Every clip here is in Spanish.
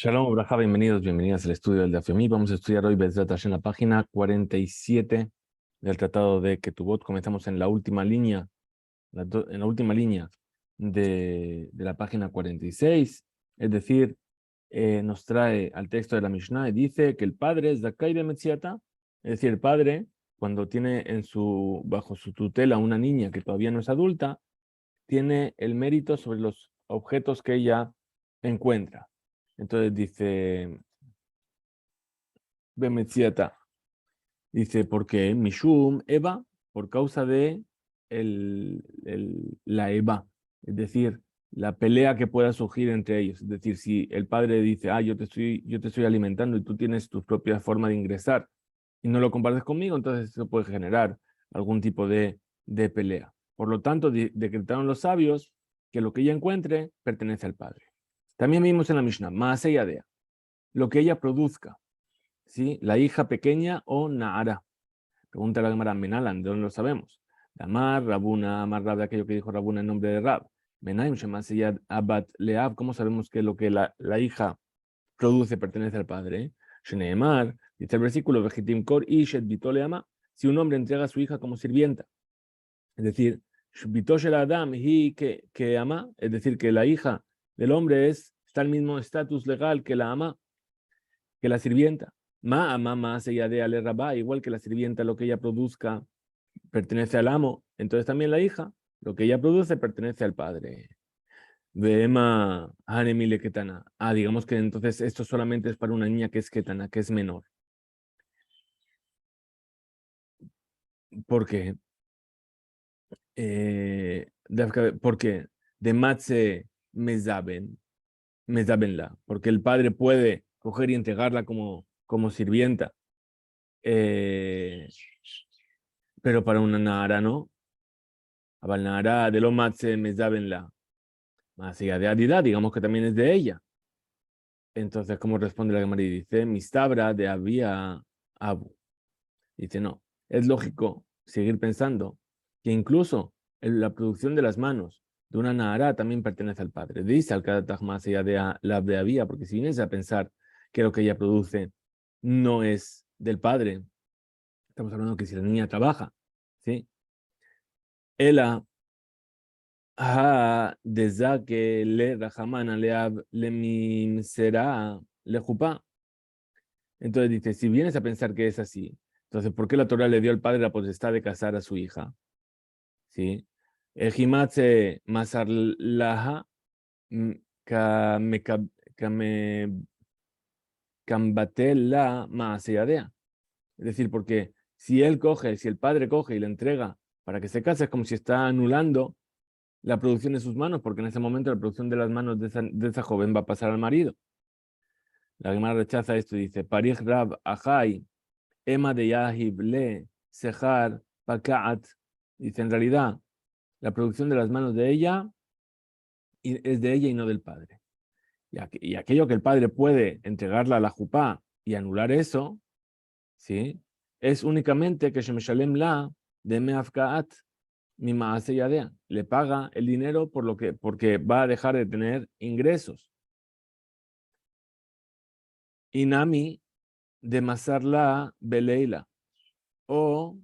Shalom, Braja, bienvenidos, bienvenidas al estudio del Daf Yomi. Vamos a estudiar hoy Bezrat Hashem, en la página 47 del Tratado de Ketubot. Comenzamos en la última línea, en la última línea de la página 46, es decir, nos trae al texto de la Mishnah y dice que el padre es Zakai de Metziata, es decir, el padre, cuando tiene bajo su tutela una niña que todavía no es adulta, tiene el mérito sobre los objetos que ella encuentra. Entonces dice, Bemetziata, dice, porque Mishum, Eva, por causa de la Eva, es decir, la pelea que pueda surgir entre ellos. Es decir, si el padre dice, yo te estoy alimentando y tú tienes tu propia forma de ingresar y no lo compartes conmigo, entonces eso puede generar algún tipo de pelea. Por lo tanto, decretaron los sabios que lo que ella encuentre pertenece al padre. También vimos en la Mishnah, Maaseh Yadea, lo que ella produzca, ¿sí? La hija pequeña o Naara. Pregunta la Gemara Menalan, ¿de dónde lo sabemos? De Amar, Rabuna, Amar Rab, de aquello que dijo Rabuna en nombre de Rab. Menaim, Shemaseyad, Abat, Leab, ¿cómo sabemos que lo que la hija produce pertenece al padre? Shneemar, dice el versículo, Vejitim Kor, Ishet, Bitoleama, si un hombre entrega a su hija como sirvienta. Es decir, Bitoshel Adam, hi que ama, es decir, que la hija del hombre está al mismo estatus legal que la ama, que la sirvienta. Ma se de ale rabá, igual que la sirvienta, lo que ella produzca pertenece al amo, entonces también la hija, lo que ella produce pertenece al padre. Vema hanemile ketana. Digamos que entonces esto solamente es para una niña que es ketana, que es menor. ¿Por qué? Porque de matze mezabenla, porque el padre puede coger y entregarla como sirvienta. Pero para una Nahara no. Abal Nahara de lo matze mezabenla. Más allá de Adidad, digamos que también es de ella. Entonces, ¿cómo responde la Gemara? Dice, Mistabra de Abía Abu. Dice, no, es lógico seguir pensando que incluso la producción de las manos de una Nahara también pertenece al padre. Dice al Kadataj más allá de la de Abía, porque si vienes a pensar que lo que ella produce no es del padre, estamos hablando que si la niña trabaja, ¿sí? Ella desde que le Rahamana le mimsera le jupá. Entonces dice, si vienes a pensar que es así, entonces ¿por qué la Torah le dio al padre la potestad de casar a su hija? ¿Sí? Ejimatse masarlaha kame kambatela maaseyadea. Es decir, porque si el padre coge y le entrega para que se case, es como si está anulando la producción de sus manos, porque en ese momento la producción de las manos de esa joven va a pasar al marido. La Gemara rechaza esto y dice, Parij Rab Ajay, Ema de Yahib Le, Sehar, Pakaat. Dice, en realidad, la producción de las manos de ella es de ella y no del padre. Y aquello que el padre puede entregarla a la jupá y anular eso, ¿sí? Es únicamente que Shemeshalem la de Meafkaat, mi maase yadea. Le paga el dinero porque va a dejar de tener ingresos. Inami de Masarla Beleila. O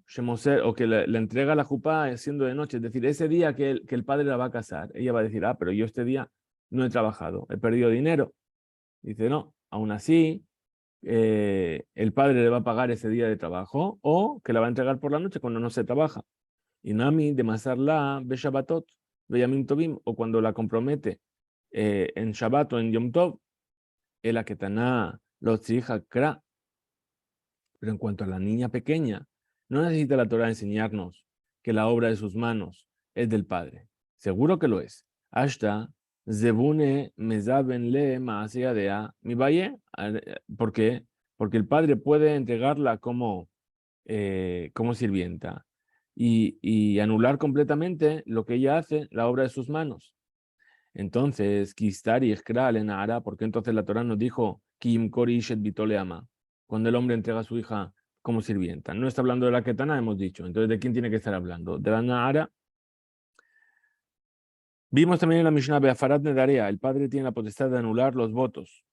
que la entrega la jupá siendo de noche, es decir, ese día que el padre la va a casar, ella va a decir, pero yo este día no he trabajado, he perdido dinero. Dice, no, aún así, el padre le va a pagar ese día de trabajo o que la va a entregar por la noche cuando no se trabaja. Y Nami de Masarla be Shabbatot, be Yamim Tovim, o cuando la compromete en Shabbat o en Yom Tov, el Aketaná, los Tzija Kra. Pero en cuanto a la niña pequeña, no necesita la Torah enseñarnos que la obra de sus manos es del Padre. Seguro que lo es. Hasta Zebune mezaben le maaseadea mi valle. ¿Por qué? Porque el Padre puede entregarla como sirvienta y anular completamente lo que ella hace, la obra de sus manos. Entonces, Kistari Eskral en Ara, porque entonces la Torah nos dijo, Kim Kori Ishet Bitoleama, cuando el hombre entrega a su hija como sirvienta. No está hablando de la Ketana, hemos dicho. Entonces, ¿de quién tiene que estar hablando? De la Nahara. Vimos también en la Mishnah Beafarat Nedarea, el padre tiene la potestad de anular los votos.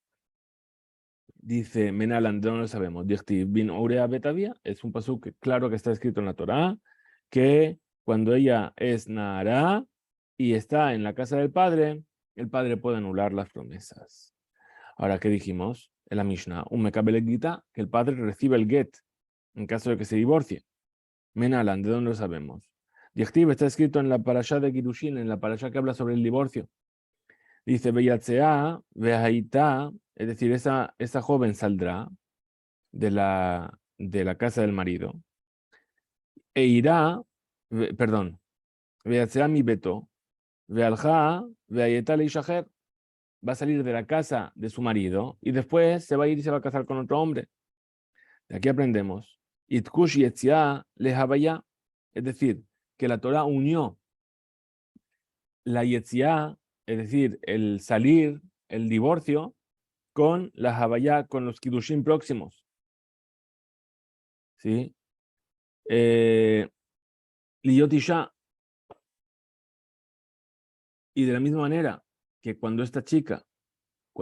Dice Menalan, no lo sabemos. Dichtiv bin Urea Betavia, es un pasuk claro que está escrito en la Torá, que cuando ella es Nahara y está en la casa del padre, el padre puede anular las promesas. Ahora, ¿qué dijimos? En la Mishnah, un Mekabel Gita, que el padre recibe el get en caso de que se divorcie. Menalan, ¿de dónde lo sabemos? Dichtiv está escrito en la parashá de Kiddushin, en la parashá que habla sobre el divorcio. Dice, Beyatzea, Behaita, es decir, esa joven saldrá de la casa del marido e irá, perdón, Beyatzea mi beto, Bealja, Beayeta Leishacher, va a salir de la casa de su marido y después se va a ir y se va a casar con otro hombre. De aquí aprendemos, Itkush Yetzia Lehavaya, es decir, que la Torah unió la Yetzia, es decir, el salir, el divorcio, con la Havaya, con los Kiddushin próximos. ¿Sí? Liyotisha. Y de la misma manera que cuando esta chica,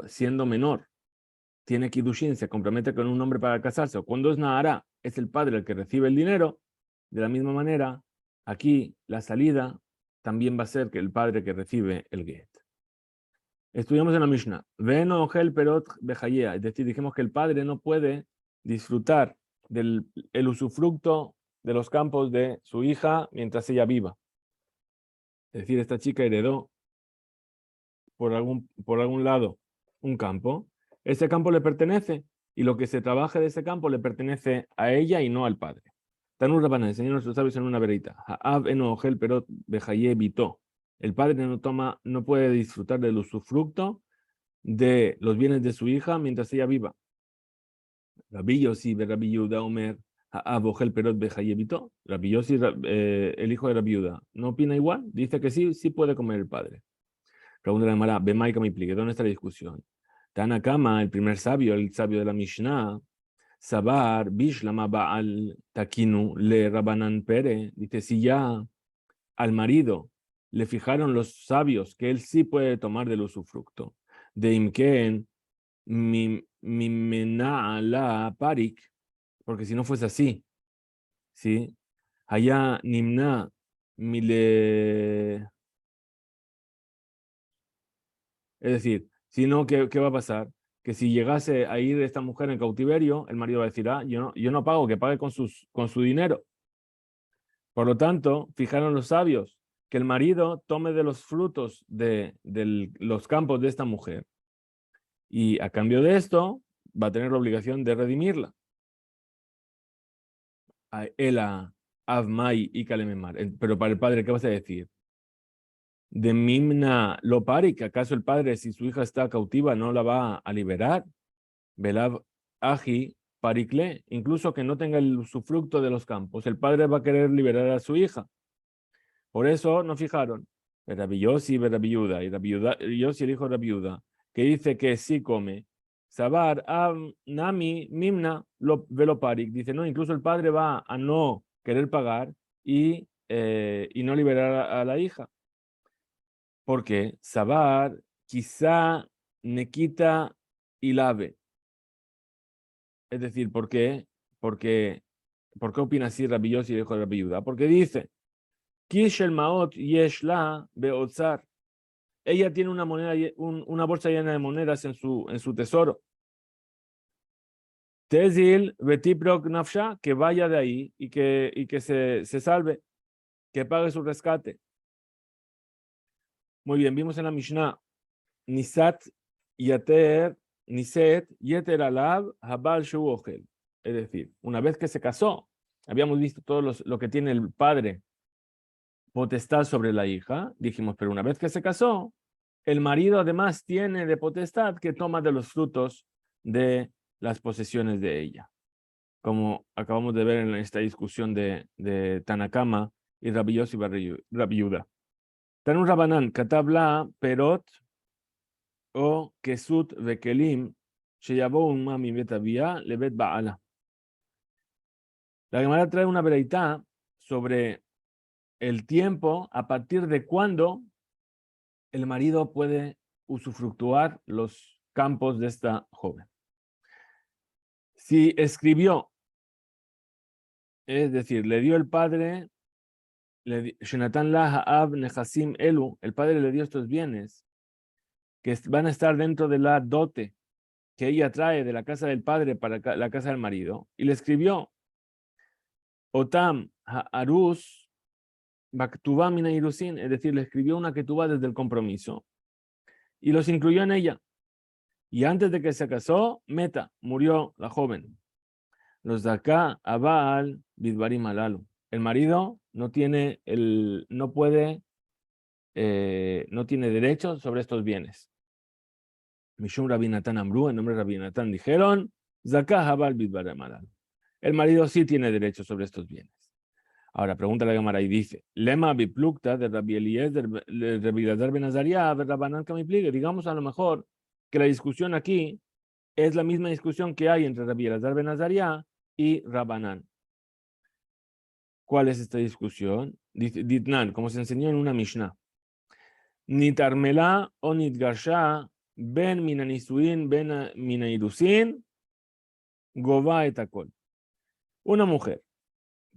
siendo menor, tiene Kiddushin, se compromete con un hombre para casarse, o cuando es Nahara, es el padre el que recibe el dinero, de la misma manera, aquí la salida también va a ser que el padre que recibe el get. Estudiamos en la Mishnah, Veno Ogel Perot Bejayea, es decir, dijimos que el padre no puede disfrutar del el usufructo de los campos de su hija mientras ella viva. Es decir, esta chica heredó por algún lado un campo, ese campo le pertenece y lo que se trabaje de ese campo le pertenece a ella y no al padre. Tanur Rabbanan, enseñó a nuestros sabios en una verita. Ha'av eno ogel perot bejaye bito. El padre no puede disfrutar del usufructo de los bienes de su hija mientras ella viva. Rabbi Yossi Rabbi Yehuda Omer, Ha'av ogel perot bejaye bito. Rabbi Yossi, el hijo de Rabbi Yehuda, ¿no opina igual? Dice que sí, sí puede comer el padre. Pregunta la Gemara, Bemaika me implique, ¿dónde está la discusión? Tanakama, el primer sabio, el sabio de la Mishnah, Sabar, Bishlama Baal Takinu, le Rabanan Pere, dice, si ya al marido le fijaron los sabios que él sí puede tomar del usufructo, de Imken, Mimena la Parik, porque si no fuese así, ¿sí? Allá Nimna, Mile. Es decir, si no, ¿qué va a pasar? Que si llegase a ir esta mujer en cautiverio, el marido va a decir, yo no pago, que pague con su dinero. Por lo tanto, fijaron los sabios que el marido tome de los frutos de los campos de esta mujer. Y a cambio de esto, va a tener la obligación de redimirla. A Ela, Avmai y Kalememar. Pero para el padre, ¿qué vas a decir? De Mimna Lopari, que acaso el padre, si su hija está cautiva, no la va a liberar. Velav Aji Paricle, incluso que no tenga el usufructo de los campos, el padre va a querer liberar a su hija. Por eso nos fijaron, Rabbi Yossi y Rabbi Yehuda, y Yossi el hijo de Rabbi Yehuda, que dice que sí come. Sabar Nami Mimna Veloparik, dice, no, incluso el padre va a no querer pagar y no liberar a la hija. Porque Sabar quizá Nekita y Lave. Es decir, ¿por qué? ¿Por qué opina así Rabbi Yossi y el hijo de Rabbi Yehuda? Porque dice, Kishel Maot Yeshla Beotzar. Ella tiene una moneda, una bolsa llena de monedas en su tesoro. Tezil Betiprok Nafsha, que vaya de ahí y que se salve, que pague su rescate. Muy bien, vimos en la Mishnah, Nisat Yater, Niset Yeter Alav Habal Shu Ochel. Es decir, una vez que se casó, habíamos visto todo lo que tiene el padre potestad sobre la hija, dijimos, pero una vez que se casó, el marido además tiene de potestad que toma de los frutos de las posesiones de ella, como acabamos de ver en esta discusión de Tanakama y Rabbi Yossi y Rabbi Yehuda. Tanun Rabanan, Katabla, Perot o Kesut Vekelim, Sheyabo un mami betavia lebet baala. La Gemara trae una vereitá sobre el tiempo a partir de cuándo el marido puede usufructuar los campos de esta joven. Si escribió, es decir, le dio el padre, Shenatan la ha'av nechasim elu, el padre le dio estos bienes que van a estar dentro de la dote que ella trae de la casa del padre para la casa del marido, y le escribió, Otam ha'arus baktubá mina irusin, es decir, le escribió una ketubá desde el compromiso, y los incluyó en ella. Y antes de que se casó, murió la joven. Los de acá, Abal, Bidbarim alalu. El marido no tiene no puede, no tiene derecho sobre estos bienes. Mishum Rabinatán Amru, en nombre de Rabinatán, dijeron, Zakah Abal Bidbarim alalu. El marido sí tiene derecho sobre estos bienes. Ahora, pregunta la Gemara y dice, Lema biplukta de Rabbi Eliezer, de Rabbi Elazar ben Azariah, de Rabbanan Kamipligue. Digamos a lo mejor que la discusión aquí es la misma discusión que hay entre Rabbi Elazar ben Azariah y Rabbanan. ¿Cuál es esta discusión? Dice Ditnan, como se enseñó en una Mishnah. Nitarmela o nitgarsha ben minanisuin ben minairusin gova etakol. Una mujer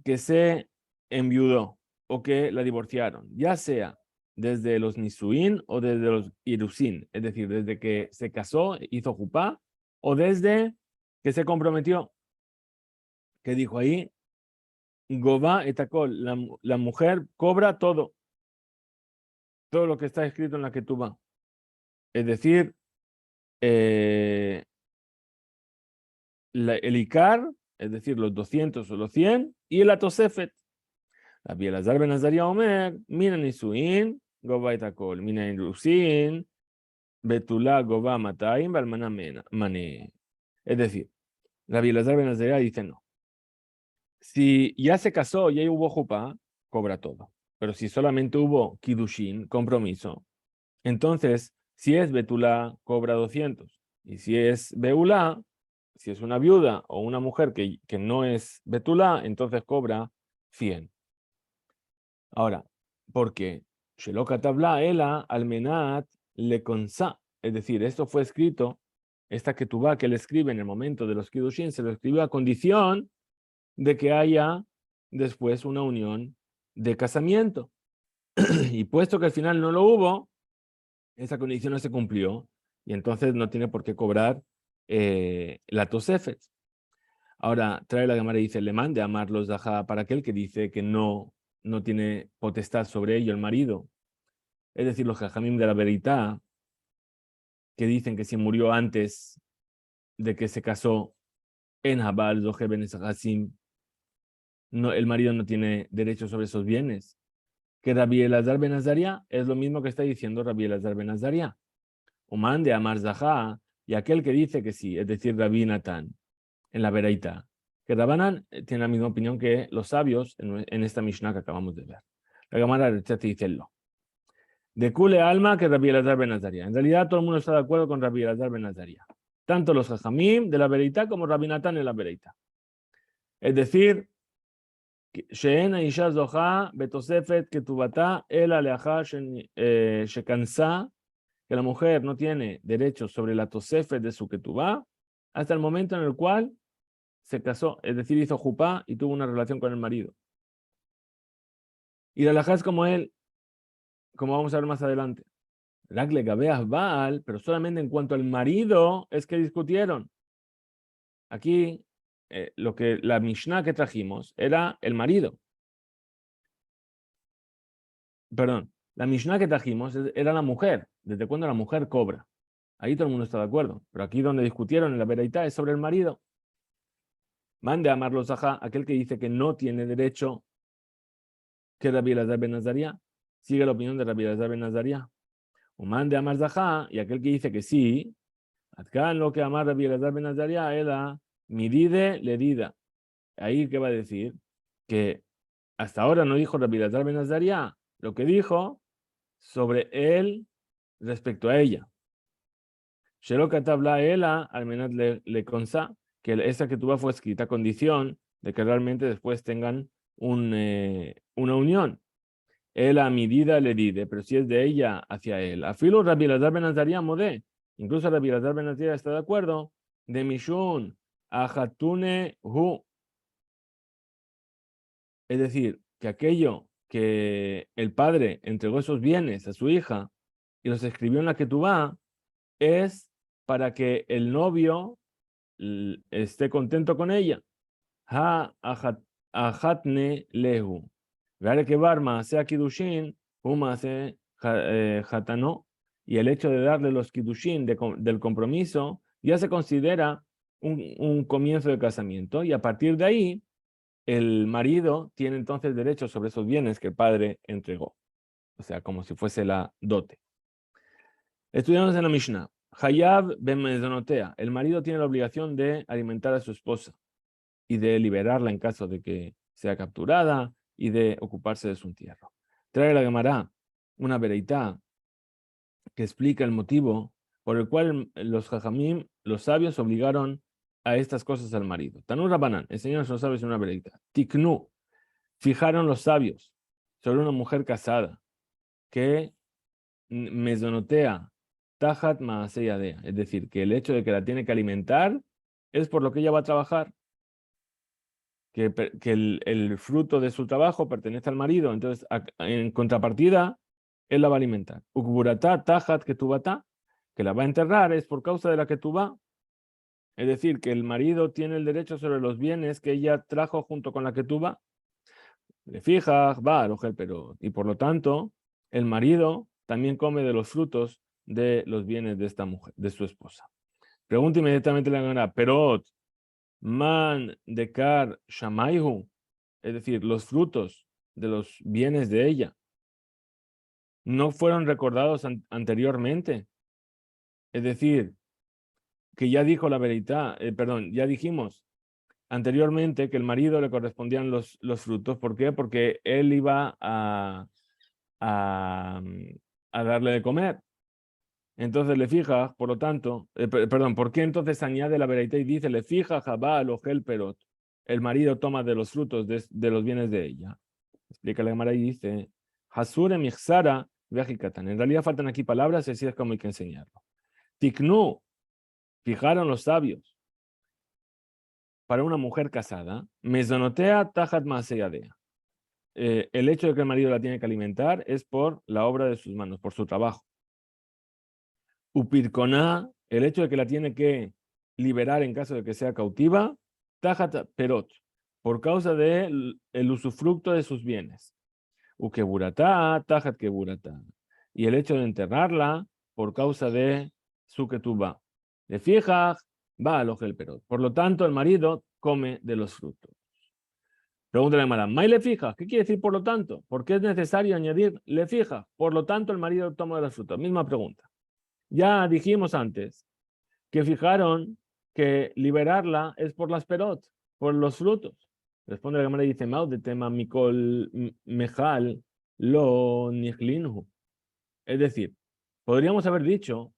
que se enviudó o que la divorciaron, ya sea desde los nisuin o desde los irusin, es decir, desde que se casó, hizo jupá, o desde que se comprometió, que dijo ahí, Gobá etakol, la mujer cobra todo lo que está escrito en la ketubá. Es decir, el Icar, es decir, los 200 o los 100, y el Atosefet. Rabbi Elazar ben Azariah Omer, mina nisuin, Gobá etakol, mina irusin, betulá Gobá matayim, balmana mané. Es decir, Rabbi Elazar ben Azariah dice no. Si ya se casó, ya hubo jupá, cobra todo. Pero si solamente hubo kidushin, compromiso, entonces, si es betulá, cobra 200. Y si es beulá, si es una viuda o una mujer que no es betulá, entonces cobra 100. Ahora, ¿por qué? Sheloka tabla ela almenat le consa. Es decir, esto fue escrito, esta ketubá que él escribe en el momento de los kidushin, se lo escribió a condición de que haya después una unión de casamiento. Y puesto que al final no lo hubo, esa condición no se cumplió y entonces no tiene por qué cobrar la tosefet. Ahora trae la Gemara y dice, le mande a amarlos para aquel que dice que no tiene potestad sobre ello el marido. Es decir, los jajamim de la veritá, que dicen que si murió antes de que se casó en Jabal, Zohe Ben Hasim, el marido no tiene derecho sobre esos bienes. Que Rabbi Elazar ben Azariah es lo mismo que está diciendo Rabbi Elazar ben Azariah. Uman de Amar Zahá, y aquel que dice que sí, es decir, Rabbi Natán, en la Veraita, que Rabbanan tiene la misma opinión que los sabios en esta Mishnah que acabamos de ver. La Gemara te dice lo. De Kule Alma que Rabbi Elazar ben Azariah. En realidad todo el mundo está de acuerdo con Rabbi Elazar ben Azariah. Tanto los Jajamim de la Veraita como Rabbi Natán en la Veraita. Es decir, שאין האישה זוכה בתוספת כתובתה, אלא לאחר שכנסה, que la mujer no tiene derecho sobre la tosefet de su ketubá hasta el momento en el cual se casó, es decir, hizo jupá y tuvo una relación con el marido. Y la halajá es como él, como vamos a ver más adelante. Ragle gabeas baal, pero solamente en cuanto al marido es que discutieron. Aquí, la Mishnah que trajimos era el marido. Perdón, la Mishnah que trajimos era la mujer. ¿Desde cuándo la mujer cobra? Ahí todo el mundo está de acuerdo. Pero aquí donde discutieron en la Veraita es sobre el marido. Mande a Marlo Zahá, aquel que dice que no tiene derecho, que Rabbi Elazar ben Azariah. Sigue la opinión de Rabbi Elazar ben Azariah. O mande a Mar Zahá, y aquel que dice que sí, acá lo que amar Rabbi Elazar ben Azariah era midide ledida. Ahí, ¿qué va a decir? Que hasta ahora no dijo Rabbi Elazar ben Azariah lo que dijo sobre él respecto a ella. Sheloka tabla ela, al menos le consta que esa ketubá fue escrita a condición de que realmente después tengan una unión. Él a medida le dide, pero si es de ella hacia él. Afilo Rabbi Elazar ben Azariah modé. Incluso Rabbi Elazar ben Azariah está de acuerdo. De Mishun, Ajatune hu. Es decir, que aquello que el padre entregó esos bienes a su hija y los escribió en la ketubá es para que el novio esté contento con ella. Ha ajatne lehu. Vale que barma sea kidushin, huma se hatano. Y el hecho de darle los kidushin del compromiso ya se considera un comienzo de casamiento. Y a partir de ahí, el marido tiene entonces derecho sobre esos bienes que el padre entregó. O sea, como si fuese la dote. Estudiamos en la Mishnah. Hayab ben mezonotea. El marido tiene la obligación de alimentar a su esposa y de liberarla en caso de que sea capturada y de ocuparse de su entierro. Trae la Gemara una vereitá que explica el motivo por el cual los jajamim, los sabios, obligaron a estas cosas al marido. Tanur Rabanan, enseñaron a los sabios en una vereitá. Tiknu, fijaron los sabios sobre una mujer casada que mesonotea tajat maaseyadea, es decir, que el hecho de que la tiene que alimentar es por lo que ella va a trabajar, que el fruto de su trabajo pertenece al marido, entonces en contrapartida, él la va a alimentar. Ukburata tajat ketubata, que la va a enterrar es por causa de la ketubá, es decir, que el marido tiene el derecho sobre los bienes que ella trajo junto con la ketubá. Le fija, va, pero y por lo tanto, el marido también come de los frutos de los bienes de esta mujer, de su esposa. Pregunta inmediatamente la gana, pero man dekar shamayhu, es decir, los frutos de los bienes de ella, no fueron recordados anteriormente. Es decir, que ya dijo la veridad, perdón, ya dijimos anteriormente que el marido le correspondían los frutos. ¿Por qué? Porque él iba a darle de comer. Entonces le fija, por lo tanto, perdón, ¿por qué entonces añade la veredita y dice, le fija Jabal o Gelperot? El marido toma de los frutos de los bienes de ella. Explica la Gemara y dice, Hasure Mixara Vejikatan. En realidad faltan aquí palabras y así es como hay que enseñarlo. Tiknu, fijaron los sabios para una mujer casada, Mesonotea Tajat Maseyadea. El hecho de que el marido la tiene que alimentar es por la obra de sus manos, por su trabajo. Upirkoná, el hecho de que la tiene que liberar en caso de que sea cautiva, Tajat Perot, por causa del usufructo de sus bienes. Ukeburata, Tajat Keburata. Y el hecho de enterrarla por causa de su ketubá. De fija, va al ojel perot. Por lo tanto, el marido come de los frutos. Pregunta la Gemara, ¿may le fija? ¿Qué quiere decir por lo tanto? ¿Por qué es necesario añadir le fija? Por lo tanto, el marido toma de los frutos. Misma pregunta. Ya dijimos antes que fijaron que liberarla es por las perot, por los frutos. Responde la Gemara y dice, Mau de tema mikol mejal lo nihlinhu. Es decir, podríamos haber dicho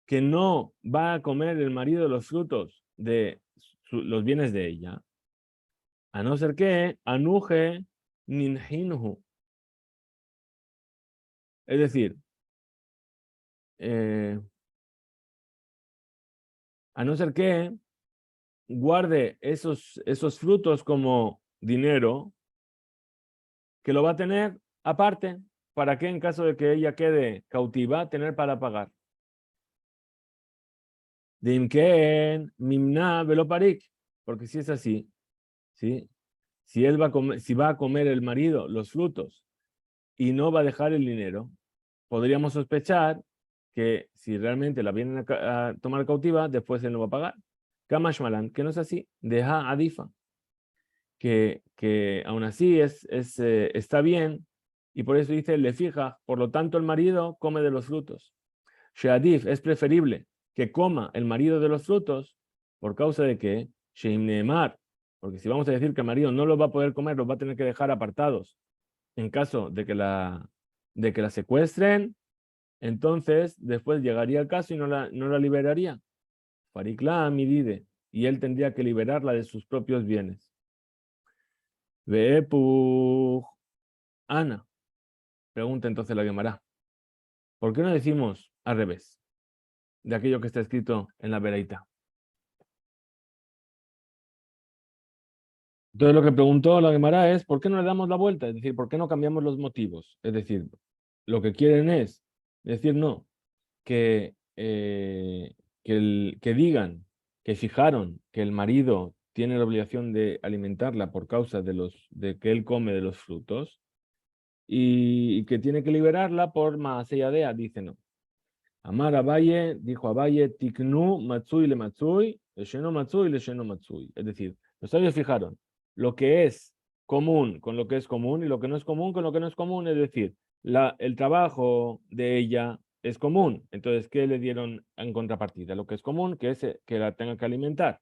que no va a comer el marido los frutos de los bienes de ella, a no ser que anuje ninhinhu. Es decir, a no ser que guarde esos frutos como dinero, que lo va a tener aparte, para que en caso de que ella quede cautiva, tener para pagar. Dimken, mimna, veloparik, porque si es así, ¿sí? Si él va a comer, si va a comer el marido los frutos y no va a dejar el dinero, podríamos sospechar que si realmente la vienen a tomar cautiva, después él no va a pagar. Kamashmalan, que no es así, deja adifa, que aún así está bien, y por eso dice le fija, por lo tanto el marido come de los frutos. Sheadif, es preferible que coma el marido de los frutos por causa de que Sheim Neemar, porque si vamos a decir que el marido no los va a poder comer, los va a tener que dejar apartados en caso de que la secuestren, entonces después llegaría el caso y no la liberaría. Farikla midide, y él tendría que liberarla de sus propios bienes. Veepu Ana, pregunta entonces la Gemara, ¿por qué no decimos al revés de aquello que está escrito en la Bereita? Entonces lo que preguntó la Gemara es, ¿por qué no le damos la vuelta? Es decir, ¿por qué no cambiamos los motivos? Es decir, lo que quieren es decir, no, que, que digan, que fijaron que el marido tiene la obligación de alimentarla por causa de que él come de los frutos y que tiene que liberarla por Maaseyadea, dice no. Amar Abaye, dijo Abaye, Tiknu Matsui le Matsui, Lesheno Matsui, Lesheno Matsui. Es decir, los sabios fijaron lo que es común con lo que es común y lo que no es común con lo que no es común. Es decir, el trabajo de ella es común. Entonces, ¿qué le dieron en contrapartida? Lo que es común, que es que la tenga que alimentar.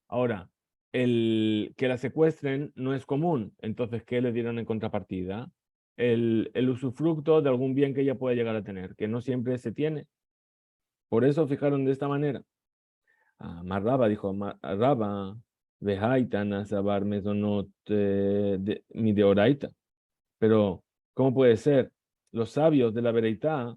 Ahora, el que la secuestren no es común. Entonces, ¿qué le dieron en contrapartida? El usufructo de algún bien que ella pueda llegar a tener, que no siempre se tiene. Por eso fijaron de esta manera. Marraba dijo, Raba, Vehaitana Sabar Mesonot mi deoraita. Pero, ¿cómo puede ser? Los sabios de la Bereitá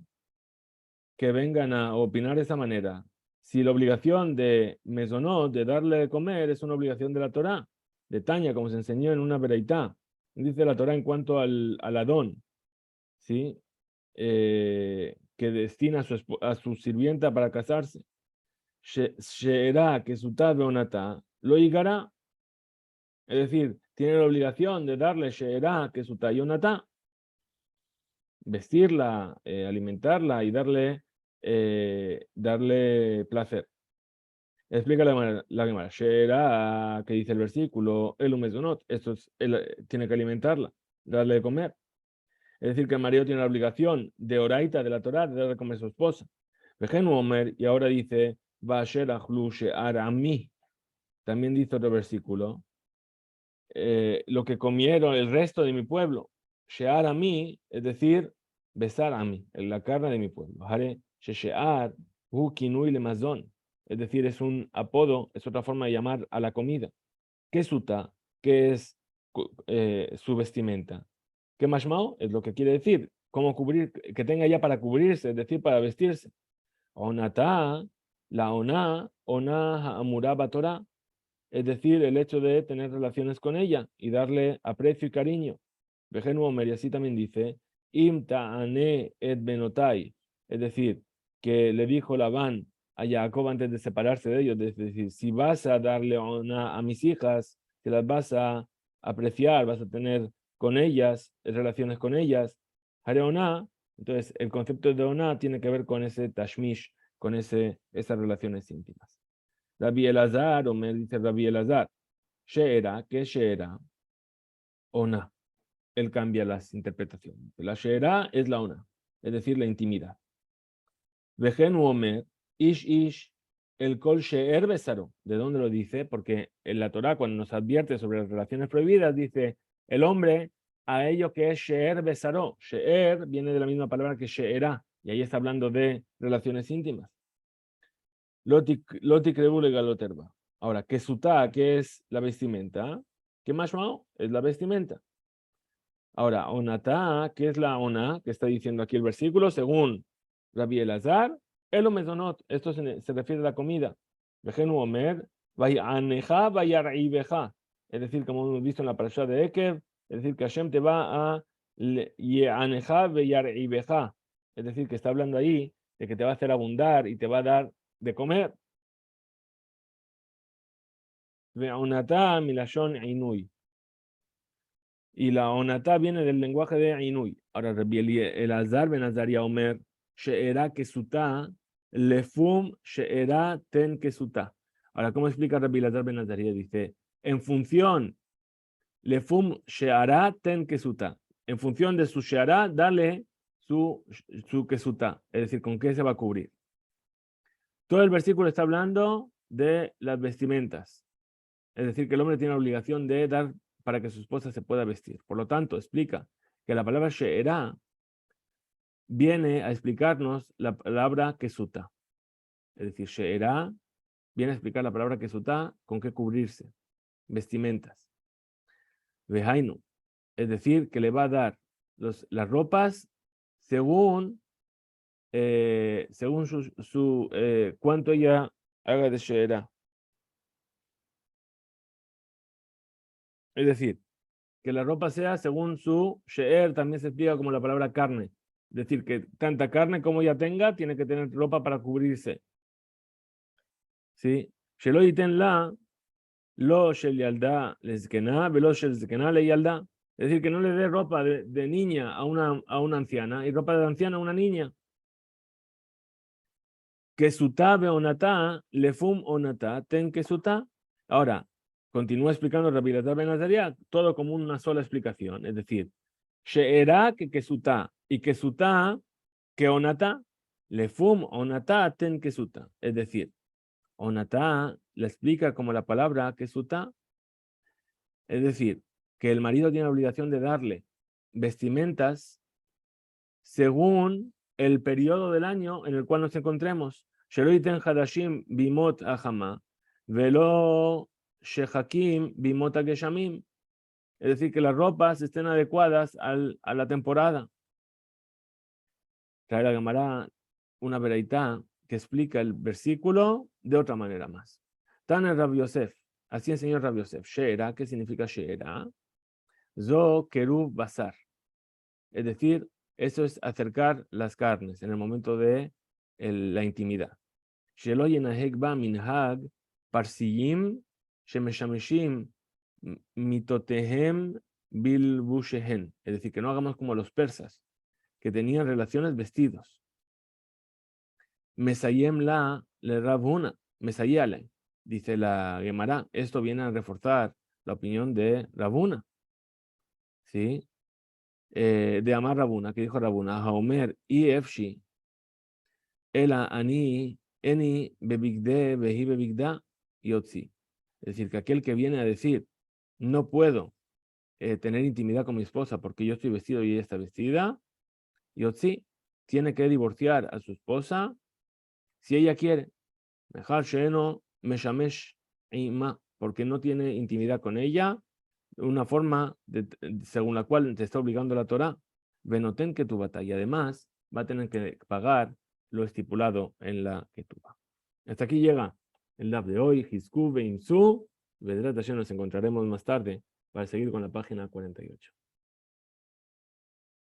que vengan a opinar de esa manera. Si la obligación de Mesonot, de darle de comer, es una obligación de la Torá, de Tanya, como se enseñó en una Bereitá. Dice la Torá en cuanto al Adón, ¿sí? Que destina a su sirvienta para casarse. Sheera que su beonata lo llegará, es decir, tiene la obligación de darle Sheera que su yonata, vestirla, alimentarla y darle placer. Explica la Gemara. Sheera, que dice el versículo, el umezonot, esto es, él tiene que alimentarla, darle de comer. Es decir, que el marido tiene la obligación de oraita de la Torá de darle de comer a su esposa. Vejenu Omer, y ahora dice, Vasher Achlu She'ar Ami. También dice otro versículo, lo que comieron el resto de mi pueblo. She'ar a mí, es decir, besar a mí, la carne de mi pueblo. Hare she'ar hu kinui le mazón. Es decir, es un apodo, es otra forma de llamar a la comida. ¿Qué suta? ¿Qué es su vestimenta? ¿Qué mashmao? Es lo que quiere decir. Cómo cubrir, que tenga ya para cubrirse, es decir, para vestirse. Onata, la ona amuraba Torah, es decir, el hecho de tener relaciones con ella y darle aprecio y cariño. Vejenu Omer, y así también dice, Im ta'ane et benotai, es decir, que le dijo Labán a Jacob antes de separarse de ellos, es decir, si vas a darle ona a mis hijas, si las vas a apreciar, vas a tener con ellas, relaciones con ellas, haré ona, entonces el concepto de ona tiene que ver con ese tashmish, con esas relaciones íntimas. Rabbi Elazar, o me dice Rabbi Elazar, Sheera, ¿qué es Sheera? Ona. Él cambia las interpretaciones. La Sheera es la ona, es decir, la intimidad. Vejenu Omer, Ish, el Kol Sheer Besaro. ¿De dónde lo dice? Porque en la Torah, cuando nos advierte sobre las relaciones prohibidas, dice el hombre a ello que es Sheer Besaro. Sheer viene de la misma palabra que Sheera, y ahí está hablando de relaciones íntimas. Loti Krebule Galoterba. Ahora, que sutá, que es la vestimenta, ¿qué más es la vestimenta? Ahora, onatá, ¿qué es la ona? Que está diciendo aquí el versículo, según Rabbi Elazar, el omezonot, esto se refiere a la comida. Vejenu omer, vayaneja, vayar'ibeja. Es decir, como hemos visto en la parasha de Ekev, es decir, que Hashem te va a yeaneja, vayar'ibeja. Es decir, que está hablando ahí de que te va a hacer abundar y te va a dar de comer. Ve'onatá milashon inui. Y la onatá viene del lenguaje de inui. Ahora, Rabbi Elazar ben Azaria Omer, she'era kesutá, lefum she'era ten kesutá. Ahora, ¿cómo explica Rabbi Elazar ben Azaria? Dice, en función, lefum she'ara ten kesutá. En función de su she'ara, dale su kesutá. Es decir, ¿con qué se va a cubrir? Todo el versículo está hablando de las vestimentas. Es decir, que el hombre tiene la obligación de dar para que su esposa se pueda vestir. Por lo tanto, explica que la palabra she'era viene a explicarnos la palabra kesuta. Es decir, she'era viene a explicar la palabra kesuta con qué cubrirse, vestimentas. Vehainu, es decir, que le va a dar las ropas según, según cuánto ella haga de she'era. Es decir, que la ropa sea según su she'er, también se explica como la palabra carne. Es decir, que tanta carne como ella tenga, tiene que tener ropa para cubrirse. ¿Sí? Shelo yiten la, lo shel yalda lezkená, velo shel zkená le yalda. Es decir, que no le dé ropa de niña a una anciana y ropa de anciana a una niña. Que sutá beonatá, lefum onatá, ten que sutá. Ahora, continúa explicando Rabbi Elazar ben Azariah, todo como una sola explicación. Es decir, she'erá que sutá y que sutá que onatá, lefum onatá, ten que sutá. Es decir, onatá la explica como la palabra que sutá. Es decir, que el marido tiene la obligación de darle vestimentas según el periodo del año en el cual nos encontremos. Shelo yiten hadashim bimot ahama, velo shehakim bimot hageshamim. Es decir, que las ropas estén adecuadas a la temporada. Trae la Gemara una veraitá que explica el versículo de otra manera más. Tan el Rabbi Yosef, así enseñó Rabbi Yosef. She'era, ¿qué significa she'era? Zo kerub basar. Es decir, eso es acercar las carnes en el momento de la intimidad. Shelo yenaheg ba minhag parsiyim shemeshameshim mitotehem bilbushehen. Es decir, que no hagamos como los persas, que tenían relaciones vestidos. Mesayem la le Rabuna, mesayale, dice la Gemara. Esto viene a reforzar la opinión de Rabuna, ¿sí? De Amar Rabuna, que dijo Rabuna, Haomer y Efshi, Ela ani, eni bebigde, behi bebigda, yotzi. Es decir, que aquel que viene a decir, no puedo tener intimidad con mi esposa porque yo estoy vestido y ella está vestida, yotzi, tiene que divorciar a su esposa si ella quiere. Mejor sheno meshamesh ima, porque no tiene intimidad con ella, una forma según la cual te está obligando la Torá. Venoten que tu batalla. Además, va a tener que pagar lo estipulado en la ketubá. Hasta aquí llega el DAF de hoy. Hizku Beimsu. Vedrat Hashem, nos encontraremos más tarde para seguir con la página 48.